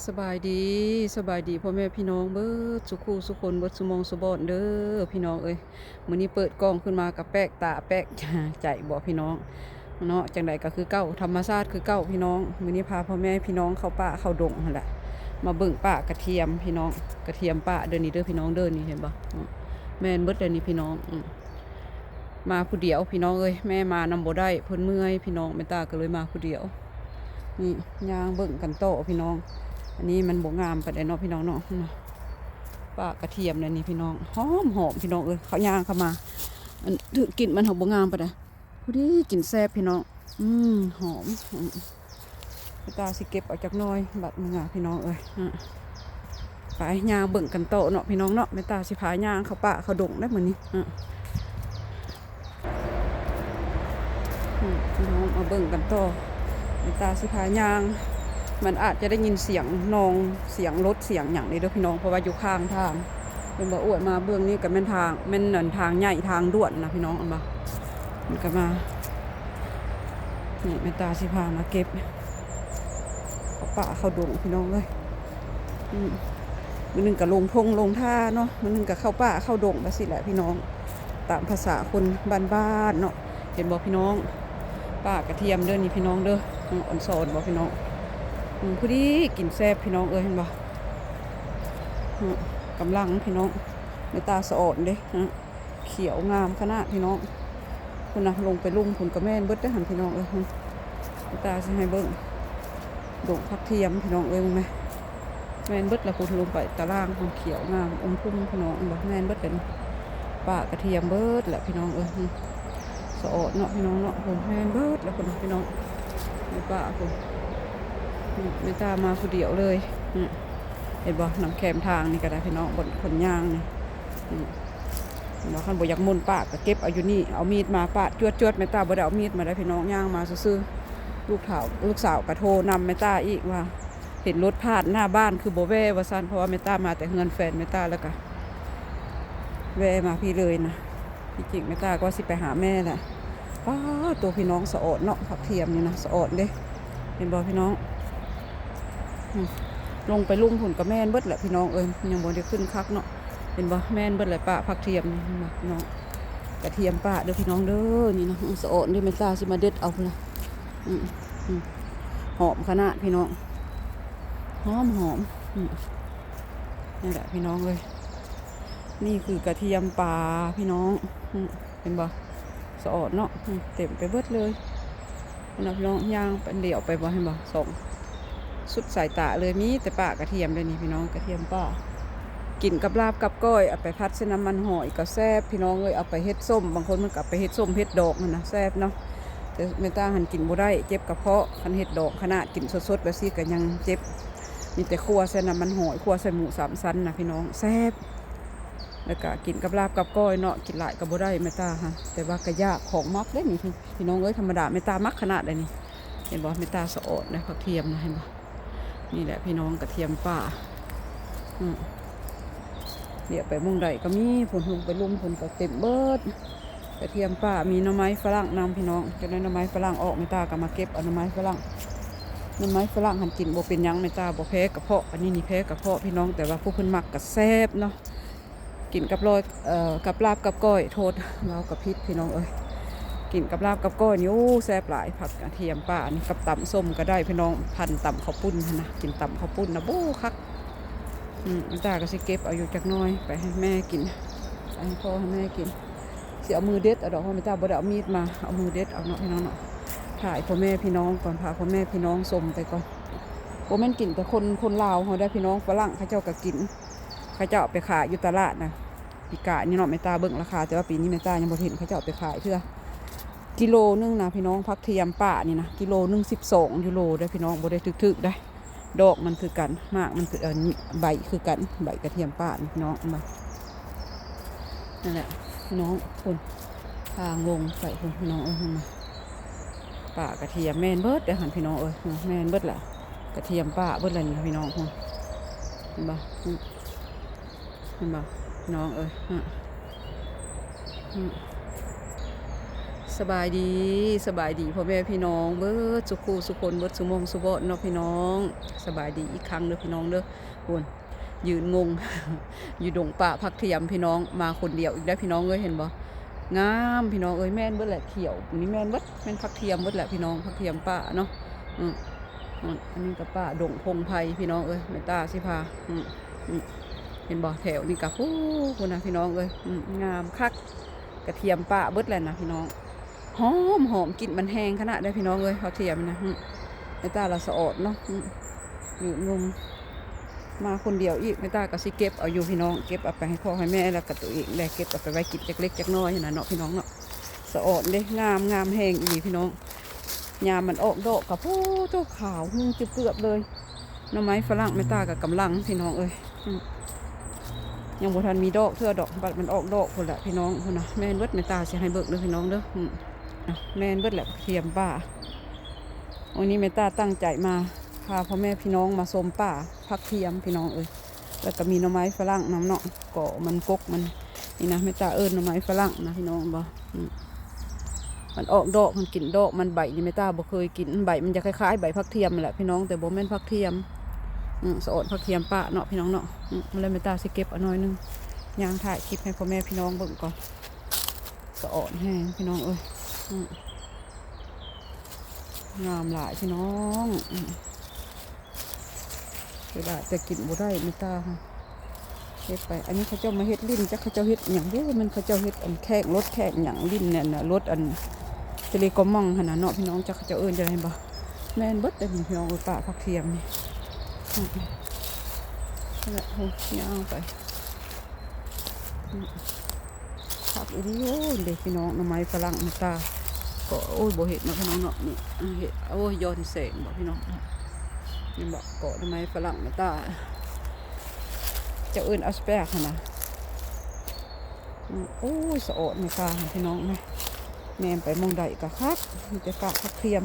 สบายดีสบายดีพ่อแม่พี่น้องเบิดสุขูสุคนเบิดสุมองสุบอนเด้อพี่น้องเอ้ยมื้อนี้เปิดกล้องขึ้นมากับแป๊กตาแป๊ก ใจบ่พี่น้องเนาะจังใดก็คือเก้าธรรมชาติคือเก้าพี่น้องมื้อนี้พาพ่อแม่พี่น้องเข้าป่าเข้าดงนั่นแหละมาเบิ่งป่ากระเทียมพี่น้องกระเทียมป่าเดินนี้เด้อพี่น้องเดินนี่เห็นบ่แม่นเบิดเดินนี้พี่น้องมาผู้เดียวพี่น้องเอ้ยแม่มานำบ่ได้เพิ่นเมื่อยพี่น้องแม่ตาก็เลยมาผู้เดียวนี่ย่างเบิ่งกันโตพี่น้องอันนี้มันบงงามไปเลยเนาะพี่น้องเนาะปลากระเทียมเลยนี่พี่น้องหอมหอมพี่น้องเขาย่างเข้ามาอันถือกลิ่นมันหอมบงงามไปเลยพอดีกลิ่นแซ่บพี่น้องหอมพี่ตาสิเก็บเอาจากน้อยบัดมึงอ่ะพี่น้องไปย่างเบิ่งกันโตเนาะพี่น้องเนาะไม่ตาสิพาย่างเขาป่าเขาดงได้เหมือนนี้พี่น้องมาเบิ่งกันโตไม่ตาสิพาย่างมันอาจจะได้ยินเสียงนองเสียงรถเสียงอย่างนี้ด้วยพี่น้องเพราะว่าอยู่ข้างทางเป็นบ่อวดมาเบื้องนี้กับแม่นทางแม่นหนันทางใหญ่ทางด่วนนะพี่น้องอันบ่มันก็มานี่แม่ตาสิพามาเก็บเขาป่าเขาดงพี่น้องเลยมันนึงกับลงทงลงท่าเนาะมันนึงกับเข้าป่าเข้าดงไปสิแหละพี่น้องตามภาษาคนบ้านๆเนาะเห็นบอกพี่น้องป่ากระเทียมเด้อนี่พี่น้องเด้ออ่อนสอนบอกพี่น้องพอดีกินแซ่บพี่น้องเห็นบ่กำลังพี่น้องในตาสะอ่อนเด้เขียวงามขนาดพี่น้องคุณนะลงไปลุ่มผลกระแม่นเบิดได้หันพี่น้องในตาจะให้เบิ้งดงพักเทียมพี่น้องมึงไหมแม่นเบิดแล้วคุณลงไปตารางของเขียวงามอมพุ่มพี่น้องบอกแม่นเบิดกันปากระเทียมเบิดแหละพี่น้องสะอ่อนเนาะพี่น้องเนาะผมแม่นเบิดแล้วคุณพี่น้องในป่าคุณไม่ตามาผู้เดียวเลยเห็นบ่น้ำแคมทางนี่ก็ได้พี่น้องบนคนย่างนี่บ่คันบ่อยากมุนปากก็เก็บเอาอยู่นี่เอามีดมาปาดจวดไม่ตาบ่ได้เอามีดมาได้พี่น้องย่างมาซื่อลูกสาวกระโทรนำไม่ตาอีกว่าเห็นรถผ่านหน้าบ้านคือบ่แว่ว่าซั่นเพราะว่าไม่ตามาแต่เฮือนแฟนไม่ตาแล้วก็แว่มาพี่เลยนะพี่จริงไม่ตาก็สิไปหาแม่แหละป้าตัวพี่น้องสะอดเนาะผักเทียมนี่นะสะอดเด้เห็นบ่พี่น้องลงไปลุ่มผุนกับแม่นเบิดแหละพี่น้องยังบ่ได้ขึ้นคักเนาะเป็นบ่แม่นเบิดแหละป้าผักเทียมนี่พี่น้องกระเทียมป้าเด้อพี่น้องเด้อนี่นะสะอ่อนนี่แม่ตาสิมาเด็ดเอาพุ่นละหอมขนาดพี่น้องหอมนี่แหละพี่น้องเลยนี่คือกระเทียมป่าพี่น้องเป็นบ่สะอ่อนเนาะเต็มไปเบิดเลยนะพี่น้องย่างเป็นเดี่ยวไปบ่เห็นบ่ส่งสุดสายตาเลยมีแต่ป่ากระเทียมเลยนี่พี่น้องกระเทียมป่ากินกับลาบกับก้อยเอาไปพัดเส้นน้ำมันหอยก็แซ่บพี่น้องเลยเอาไปเฮ็ดส้มบางคนมันกลับไปเฮ็ดส้มเฮ็ดดอกนะแซ่บเนาะแต่เมตาหันกินบ่ได้เจ็บกระเพาะคันเฮ็ดดอกขนาดกินสดๆแบบซี่ก็ยังเจ็บมีแต่คั่วเส้นน้ำมันหอยคั่วใส่หมู3 ชั้นนะพี่น้องแซ่บแล้วก็กินกับลาบกับก้อยเนาะกินหลายก็บ่ได้เมตาฮะแต่ว่าก็ยากของมักเด้นี่พี่น้องธรรมดาเมตามักขนาดเลยนี่เห็นบ่เมตาสะอดนะผักเทียมนะเห็นบ่นี่แหละพี่น้องกระเทียมป่าเดี๋ยวไปมุ่งใดก็มีผลลงไปลุ่มผลก็เต็มเบิดกระเทียมป่ามีหน่อไม้ฝรั่งนำพี่น้องจะได้หน่อไม้ฝรั่งออกไม่ตาก็มาเก็บเอาหน่อไม้ฝรั่งหันกินโบเป็นยังไม่ตาโบแพ้กระเพาะอันนี้นี่แพ้กระเพาะพี่น้องแต่ว่าผู้เพิ่นมักกับแซ่บเนาะกินกับลอยกับลาบกับก้อยโทษเรากับพิษพี่น้องกินกับลาบกับก้อยนี่โอ้แซ่บหลายผักกระเทียมป่านี่กับตำส้มก็ได้พี่น้องพันตำข้าวปุ้นนะกินตำข้าวปุ้นนะโบ้คักตาก็สิเก็บเอาอยู่จักน้อยไปให้แม่กินให้พ่อให้แม่กินเสียเอามือเด็ดเอาดอกไม่ตาบ่ได้เอามีดมาเอามือเด็ดเอาเนาะพี่น้องเนาะถ่ายพ่อแม่พี่น้องก่อนพาพ่อแม่พี่น้องส้มไปก่อนโอ้แม่นกินแต่คนลาวเขาได้พี่น้องฝรั่งเขาเจ้าก็กินเขาเจ้าไปขายอยู่ตลาดนะปีกานี่เนาะไม่ตาเบิ่งราคาแต่ว่าปีนี้ไม่ตายังบ่เห็นเขาเจ้าไปขายเพื่อกิโลนึงนะพี่น้องผักเทียมป่านี่นะกิโลนึง12 ยูโรได้พี่น้องบ่ได้ถึกๆได้ดอกมันคือกันมากมันคือใบคือกันใบกระเทียมป่านี่พี่น้องมานั่นแหละพี่น้องคนทางลงใส่คนพี่น้องมาป่ากระเทียมแม่นเบิดเดี๋ยวหันพี่น้องแม่นเบิดแหละกระเทียมป่าเบิดอะไรนี่พี่น้องคนเห็นบ่พี่น้อง สบายดีสบายดีพ่อแม่พี่น้องเบิดสุขูสุคนเบิดสุมงสุบเนาะพี่น้องสบายดีอีกครั้งเด้อพี่น้องเด้อคนยืนงง อยู่ดงป่าพักเทียมพี่น้องมาคนเดียวอีกแล้วพี่น้องเอ้ยเห็นบ่งามพี่น้องเอ้ยแม่นเบิดแหละเขียวนี่แม่นเบิดแม่นพักเทียมเบิดแหละพี่น้องพักเทียมป่าเนาะอันนี้กับป่าดงพงไพพี่น้องเอ้ยแม่ตาสิพาเห็นบ่แถวนี่กับผู้นะพี่น้องเอ้ยงามคักกระเทียมป่าเบิดแหละนะพี่น้องหอมกลิ่นมันแห้งขนาดได้พี่น้องเอ้ยเขาเทียมนะแม่ตาละสะอดเนาะอยู่งมมาคนเดียวอีกแม่ตาก็สิเก็บเอาอยู่พี่น้องเก็บเอาไปให้พ่อให้แม่แล้วกับตัวเองแล้วเก็บเอาไปไว้กินจักเล็กจักน้อยนะเนาะพี่น้องเนาะสะอดเด้งามแห้งอีพี่น้องยามมันออกดอกกับผู้เจ้าขาวจะเกือบเลยหน่อไม้ฝรั่งแม่ตากับกำลังพี่น้องเอ้ยยังบ่ทันมีดอกเทื่อดอกบัดมันออกดอกคนละพี่น้องคนนะแม่นเบิดแม่ตาสิให้เบิกเด้อพี่น้องเด้อแม่นเบิดแหละเทียมป่าวันนี้แม่ตาตั้งใจมาพาพ่อแม่พี่น้องมาชมป่าพักเทียมพี่น้องเอ้ยแล้วก็มีหน่อไม้ฝรั่งน้ำเนาะเกาะมันกกมันนี่นะแม่ตาหน่อไม้ฝรั่งนะพี่น้องบ่มันออกดอกมันกินดอกมันใบนี่แม่ตาบ่เคยกินใบมันจะคล้ายๆใบพักเทียมแหละพี่น้องแต่บ่แม่นพักเทียมสะอดพักเทียมป่าเนาะพี่น้องเนาะมันเลยแม่ตาสิเก็บเอาหน่อยนึงย่างถ่ายคลิปให้พ่อแม่พี่น้องเบิ่งก่อนสะอดแห้งพี่น้องเอ้ยงามหลายพี่น้องเวลาจะกินบ่ได้ไม่ตาค่ะเฮ็ดไปอันนี้เขาเจ้ามาเฮ็ดลิ้นจักเขาเจ้าเฮ็ดอย่างเดียวมันเขาเจ้าเฮ็ดอันแข้งรถแข้งอย่างลิ้นเนี่ยนะรถอันเทเลคอมมองขนาดเนาะพี่น้องจักเขาเจ้าเอิ้นจะได้บ่แม่นเบิดแต่พี่น้องป่าพักเทียมนี่นี่แหละโหย่างไปผักอีนี้โอ้ยเด็กพี่น้องหน่อไม้ฝรั่งไม่ตาก็โอ้ยบ่เห็ดเนาะพี่น้องเนาะนี่เห็ดโอ้ยย้อนแสงบ่พี่น้องนี่บอกเกาะทำไมฝรั่งไม่ตาจะเอิ้นอัสแปกนะโอ้ยสะอดไม่ตาพี่น้องนะแม่ไปมองใดกะคักมีแต่ป่าพักเทียม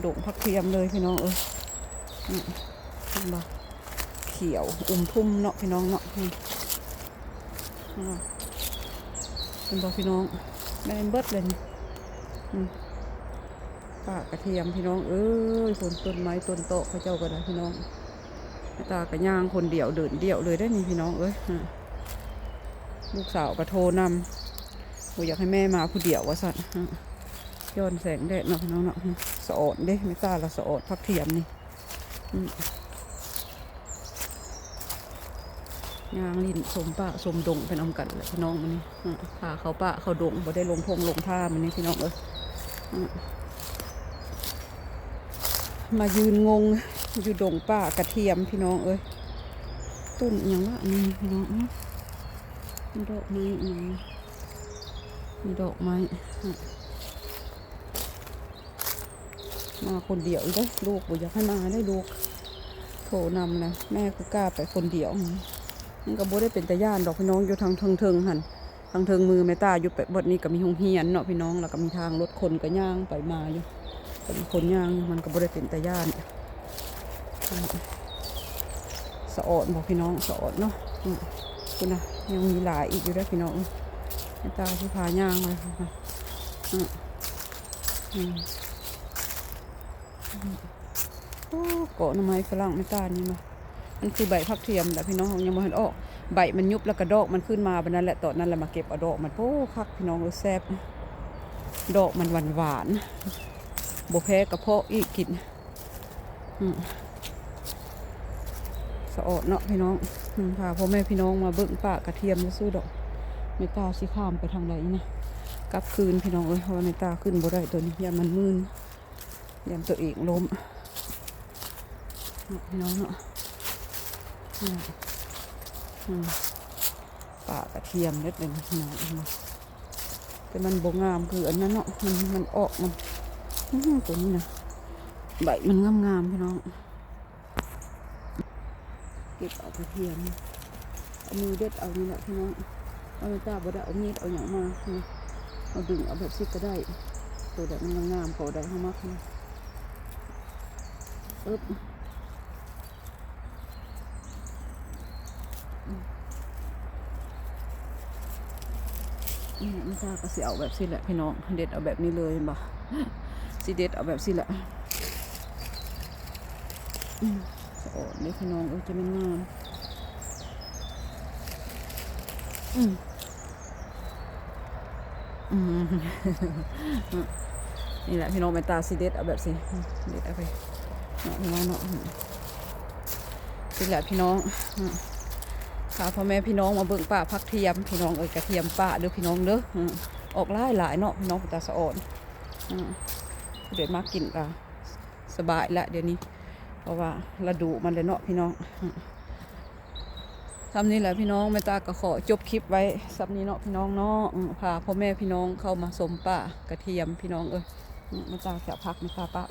ดงพักเทียมเลยพี่น้องเห็นบ่เขียวทุ่มเนาะพี่น้องเนาะเป็นบ่พี่น้องแม่นเบิดเลยป่ากระเทียมพี่น้องเอ้ยต้นไม้ต้นโตเขาเจ้าก็ได้พี่น้องตากระย่างคนเดียวเดินเดี่ยวเลยได้นี่พี่น้องเอ้ยลูกสาวกระโทรนำอยากให้แม่มาผู้เดียวว่าสัตว์ย้อนแสงแดดเนาะพี่น้องเนาะสะอดเด้ไม่ตาละสะอดพักเทียมนี่ยางลิ้นสมป่าสมดงเป็นอมกันเลยพี่น้องมันนี่พาเขาป่าเขาดงบ่ได้ลงทงลงท่ามันนี่พี่น้องเอ้ยมายืนงงอยู่ดงป่ากระเทียมพี่น้องเอ้ยต้นอย่างว่านี่พี่น้องมีดอกไม้มีดอกไม้มาคนเดียวได้ลูกบ่อยากให้มาได้ลูกโถนำนะแม่ก็กล้าไปคนเดียวมันก็บ่ได้เป็นตาย่านดอกพี่น้องอยู่ทางเทิงหันทางเทิงมือแม่ตาอยู่แบบบดนี้ก็มีหงเฮียนเนาะพี่น้องแล้วก็มีทางรถคนก็ย่างไปมาอยู่ก็มีคนย่างมันก็บ่ได้เป็นตาย่านสะอดบอกพี่น้องสะอดเนาะคุณนะยังมีหลายอีกอยู่ด้วยพี่น้องแม่ตาที่พาย่างเลยเกาะหน่อไม้ฝรั่งแม่ตานี่มามันคือใบพักเทียมแหละพี่น้องยังไม่เห็นออกใบมันยุบแล้วกระดอกมันขึ้นมาแบบนั้นแหละตอนนั้นแหละมาเก็บเอาดอกมันโอ้คักพี่น้องแซ่บดอกมันหวานโบแพ้กระเพาะอีกกินสะอดเนาะพี่น้องพาพ่อแม่พี่น้องมาเบิ่งป่ากระเทียมสู้ดอกเมตาสิข้ามไปทางไหนนะกลับคืนพี่น้องเอ้ยเพราะเมตาขึ้นบ่ได้ตัวนี้ยามมันมืนยามตัวเองล้มพี่น้องเนาะป่ากระเทียมเล็ดเลยพี่น้องแต่มันบงามคืออันนั้นเนาะมันออกมันตัวนี้นะใบมันงามพี่น้องเก็บเอากระเทียมเอามือเด็ดเอานี่แหละพี่น้องเอาไม่ตาบ่ได้เอามีดเอาอย่างมาเอาดึงเอาแบบซิกก็ได้ตัวแบบมันงามพอได้ห้ามากนะ ไม่ทราบก็สิเอาแบบสิแหละพี่น้องเด็ดเอาแบบนี้เลยบ่สิเด็ดเอาแบบสิแหละสะอดนี่พี่น้องจะไม่งามนี่แหละพี่น้องเป็นตาสิเด็ดเอาแบบสิเด็ดเอาไปเนาะพี่น้องเนาะสิแหละพี่น้องพาพ่อแม่พี่น้องมาเบิ่งป่าพักเทียมพี่น้องกระเทียมป่าเด้อพี่น้องเด้อออกหลายเนาะพี่น้องเป็นตาสะอ่อนเดี๋ยวมากินกันสบายละเดี๋ยวนี้เพราะว่าฤดูมันเลยเนาะพี่น้องทำนี่แหละพี่น้องแม่ตาก็ขอจบคลิปไว้ซับนี้เนาะพี่น้องเนาะพาพ่อแม่พี่น้องเข้ามาสมป่ากระเทียมพี่น้องแม่ตาแกะพักแม่ตาปะ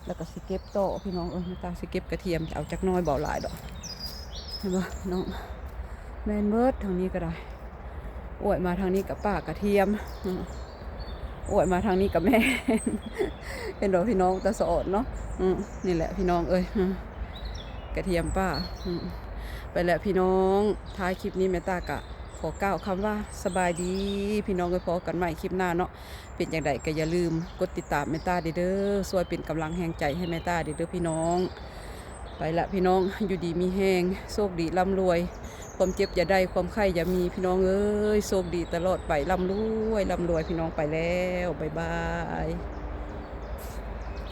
แล้วก็สิเก็บโตพี่น้องแม่ตาสิเก็บกระเทียมเอาจากน้อยเบาหลายดอกเห็นปะน้องแมนเบิร์ดทางนี้ก็ได้อวยมาทางนี้กับป้ากระเทียมอวยมาทางนี้กับแม่เป็นดอกพี่น้องตาสอดเนาะนี่แหละพี่น้องกระเทียมป้าไปแล้วพี่น้องท้ายคลิปนี้แม่ตากะขอกล่าวคำว่าสบายดีพี่น้องไปพอกันใหม่คลิปหน้าเนาะเป็นอย่างไรก็อย่าลืมกดติดตามแม่ตาเด้อช่วยเป็นกำลังแห่งใจให้แม่ตาเด้อพี่น้องไปละพี่น้องอยู่ดีมีแห้งโชคดีร่ำรวยความเจ็บอย่าได้ความไข้อย่ามีพี่น้องเอ้ยโชคดีตลอดไปร่ำรวยพี่น้องไปแล้วบ๊ายบาย